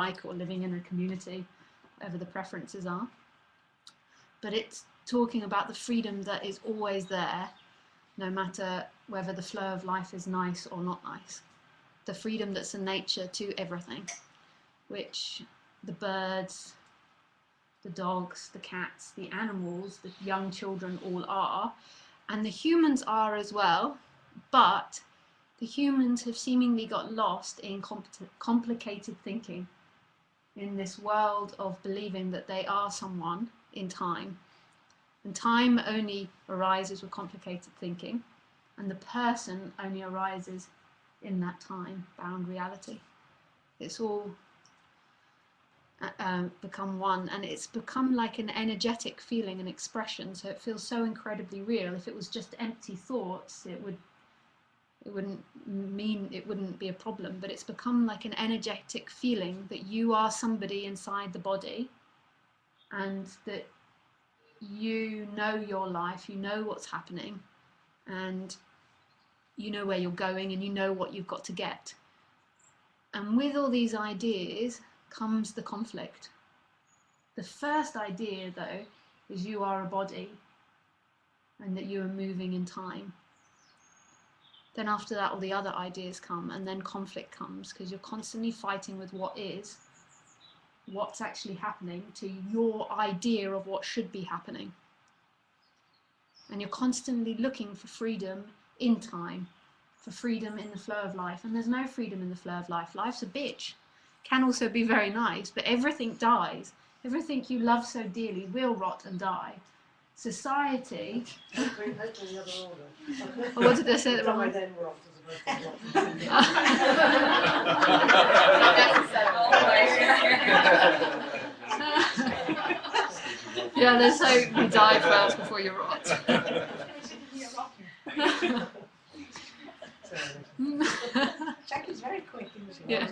like, or living in a community, whatever the preferences are. But it's talking about the freedom that is always there, no matter whether the flow of life is nice or not nice. The freedom that's in nature to everything, which the birds, the dogs, the cats, the animals, the young children all are, and the humans are as well, but the humans have seemingly got lost in complicated thinking, in this world of believing that they are someone in time. And time only arises with complicated thinking, and the person only arises in that time-bound reality. It's all become one, and it's become like an energetic feeling and expression, so it feels so incredibly real. If it was just empty thoughts, it wouldn't be a problem, but it's become like an energetic feeling that you are somebody inside the body, and that you know your life, you know what's happening, and you know where you're going, and you know what you've got to get. And with all these ideas comes the conflict. The first idea, though, is you are a body and that you are moving in time. Then after that, all the other ideas come, and then conflict comes, because you're constantly fighting with what is, what's actually happening, to your idea of what should be happening. And you're constantly looking for freedom in time, for freedom in the flow of life. And there's no freedom in the flow of life. Life's a bitch. Can also be very nice, but everything dies. Everything you love so dearly will rot and die. Society... Well, what did I say? Wrong? Yeah, let's say you die first before you rot. Jackie's very quick, isn't she? Yeah.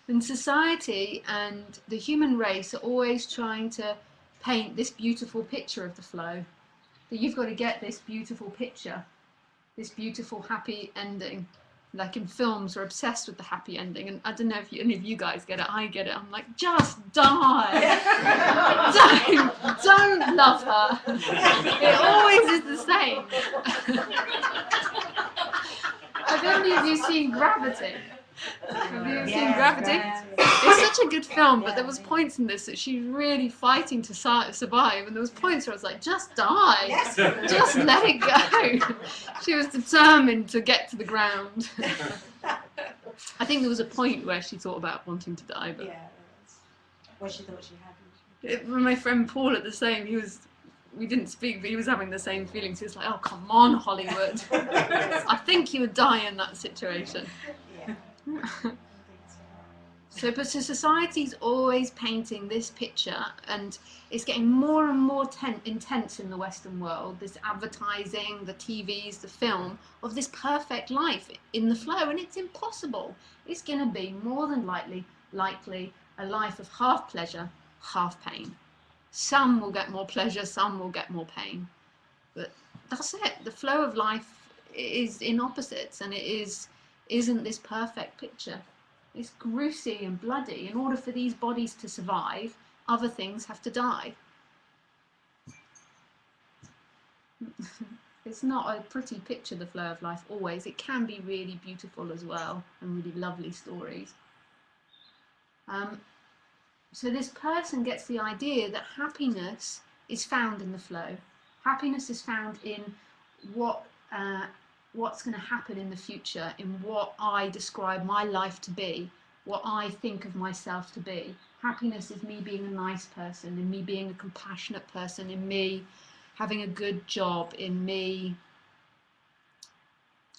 And society and the human race are always trying to paint this beautiful picture of the flow. That you've got to get this beautiful picture, this beautiful happy ending. Like in films, we're obsessed with the happy ending, and I don't know if any of you guys get it. I get it. I'm like, just die. don't love her. It always is the same. Have any of you seen Gravity? Have you ever seen Gravity? It's such a good film, but there was points in this that she's really fighting to survive, and there was points where I was like, just die, just let it go. She was determined to get to the ground. I think there was a point where she thought about wanting to die, but well, she thought she had. My friend Paul at the same, we didn't speak, but he was having the same feelings. He was like, oh, come on, Hollywood. I think you would die in that situation. So society's always painting this picture, and it's getting more and more intense in the Western world, this advertising, the TVs, the film, of this perfect life in the flow, and it's impossible. It's going to be more than likely a life of half pleasure, half pain. Some will get more pleasure, some will get more pain. But that's it. The flow of life is in opposites, and it isn't this perfect picture. It's gruesy and bloody. In order for these bodies to survive, other things have to die. It's not a pretty picture, the flow of life, always. It can be really beautiful as well, and really lovely stories. So this person gets the idea that happiness is found in the flow. Happiness is found in what's going to happen in the future, in what I describe my life to be, what I think of myself to be. Happiness is me being a nice person, in me being a compassionate person, in me having a good job, in me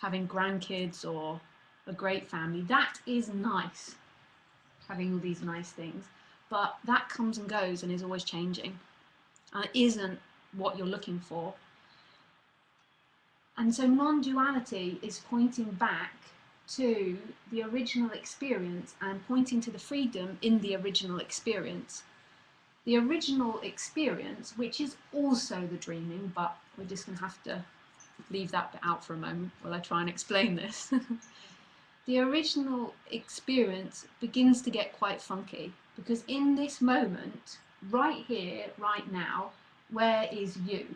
having grandkids or a great family. That is nice, having all these nice things. But that comes and goes and is always changing. And it isn't what you're looking for. And so non-duality is pointing back to the original experience and pointing to the freedom in the original experience. The original experience, which is also the dreaming, but we're just going to have to leave that bit out for a moment while I try and explain this. The original experience begins to get quite funky, because in this moment, right here, right now, where is you?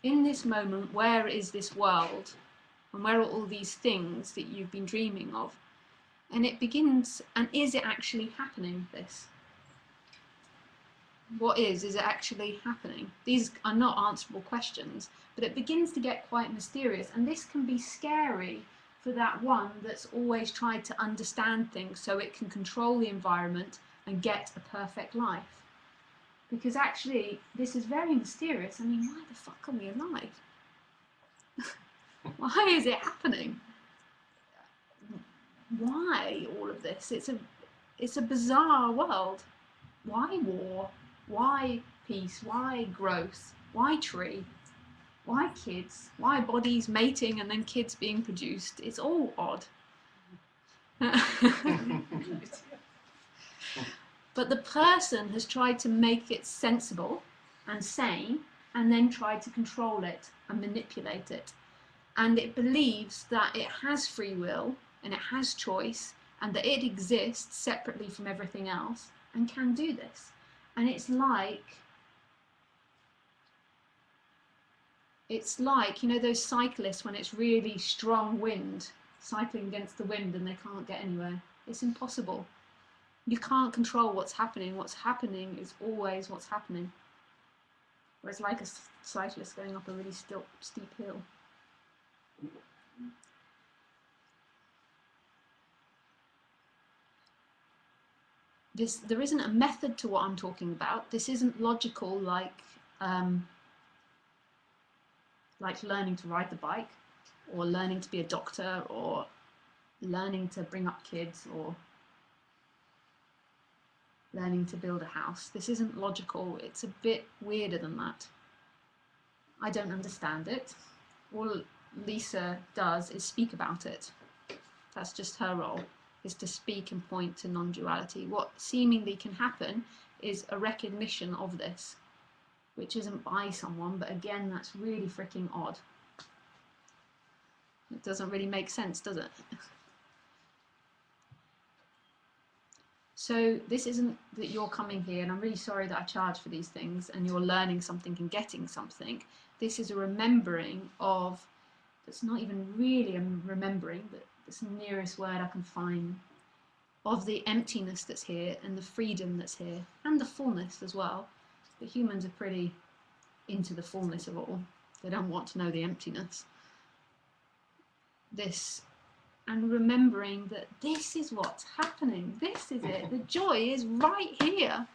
In this moment, where is this world? And where are all these things that you've been dreaming of? And it begins, and is it actually happening, this? What is it actually happening? These are not answerable questions, but it begins to get quite mysterious, and this can be scary for that one that's always tried to understand things so it can control the environment and get a perfect life. Because actually, this is very mysterious. I mean, why the fuck are we alive? Why is it happening? Why all of this? It's a bizarre world. Why war? Why peace? Why growth? Why tree? Why kids? Why bodies mating and then kids being produced? It's all odd. But the person has tried to make it sensible and sane, and then tried to control it and manipulate it. And it believes that it has free will and it has choice and that it exists separately from everything else and can do this. And it's like, you know, those cyclists when it's really strong wind, cycling against the wind and they can't get anywhere. It's impossible. You can't control what's happening. What's happening is always what's happening. Or it's like a cyclist going up a really steep hill. There isn't a method to what I'm talking about. This isn't logical like learning to ride the bike, or learning to be a doctor, or learning to bring up kids, or learning to build a house. This isn't logical. It's a bit weirder than that. I don't understand it. All Lisa does is speak about it. That's just her role, is to speak and point to non-duality. What seemingly can happen is a recognition of this, which isn't by someone, but again, that's really freaking odd. It doesn't really make sense, does it? So this isn't that you're coming here, and I'm really sorry that I charge for these things, and you're learning something and getting something. This is a remembering of, that's not even really a remembering, but it's the nearest word I can find, of the emptiness that's here and the freedom that's here and the fullness as well. But humans are pretty into the fullness of it all. They don't want to know the emptiness. This, and remembering that this is what's happening. This is it. The joy is right here.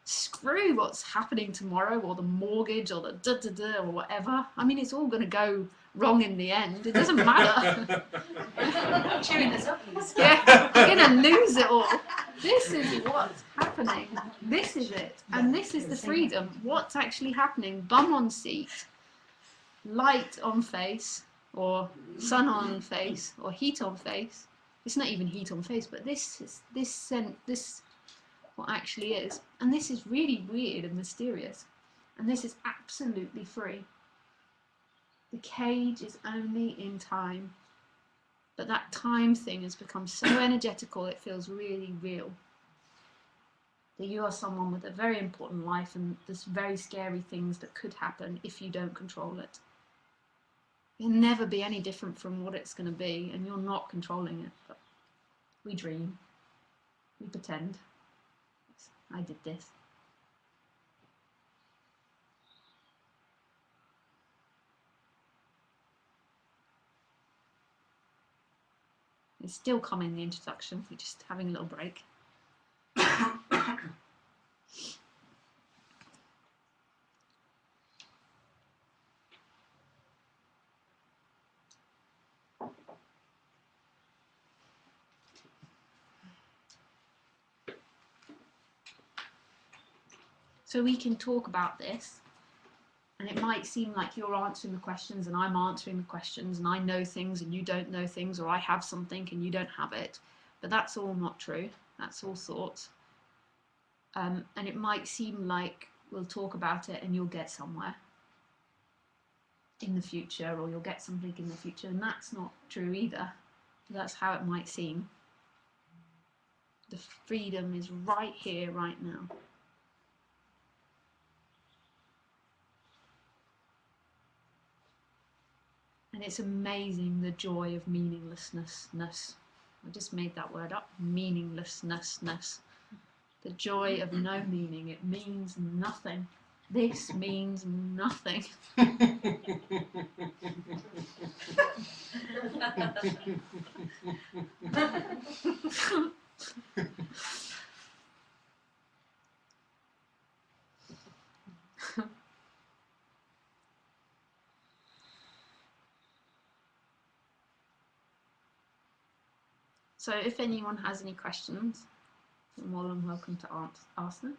Screw what's happening tomorrow, or the mortgage, or the da-da-da, or whatever. I mean, it's all going to go wrong in the end. It doesn't matter. Chewing this up. Yeah, you're going to lose it all. This is what's happening. This is it. And this is the freedom. What's actually happening? Bum on seat, light on face, or sun on face, or heat on face. It's not even heat on face, but this what actually is. And this is really weird and mysterious. And this is absolutely free. The cage is only in time. But that time thing has become so energetical, it feels really real. That you are someone with a very important life, and there's very scary things that could happen if you don't control it. It'll never be any different from what it's going to be, and you're not controlling it. But we dream. We pretend. I did this. It's still coming in the introduction. We're just having a little break. So we can talk about this, and it might seem like you're answering the questions and I'm answering the questions, and I know things and you don't know things, or I have something and you don't have it. But that's all not true. That's all thoughts. And it might seem like we'll talk about it and you'll get somewhere in the future, or you'll get something in the future, and that's not true either. That's how it might seem. The freedom is right here, right now. And it's amazing, the joy of meaninglessness. I just made that word up. Meaninglessness. The joy of no meaning. It means nothing. This means nothing. So if anyone has any questions, you're more than welcome to ask them.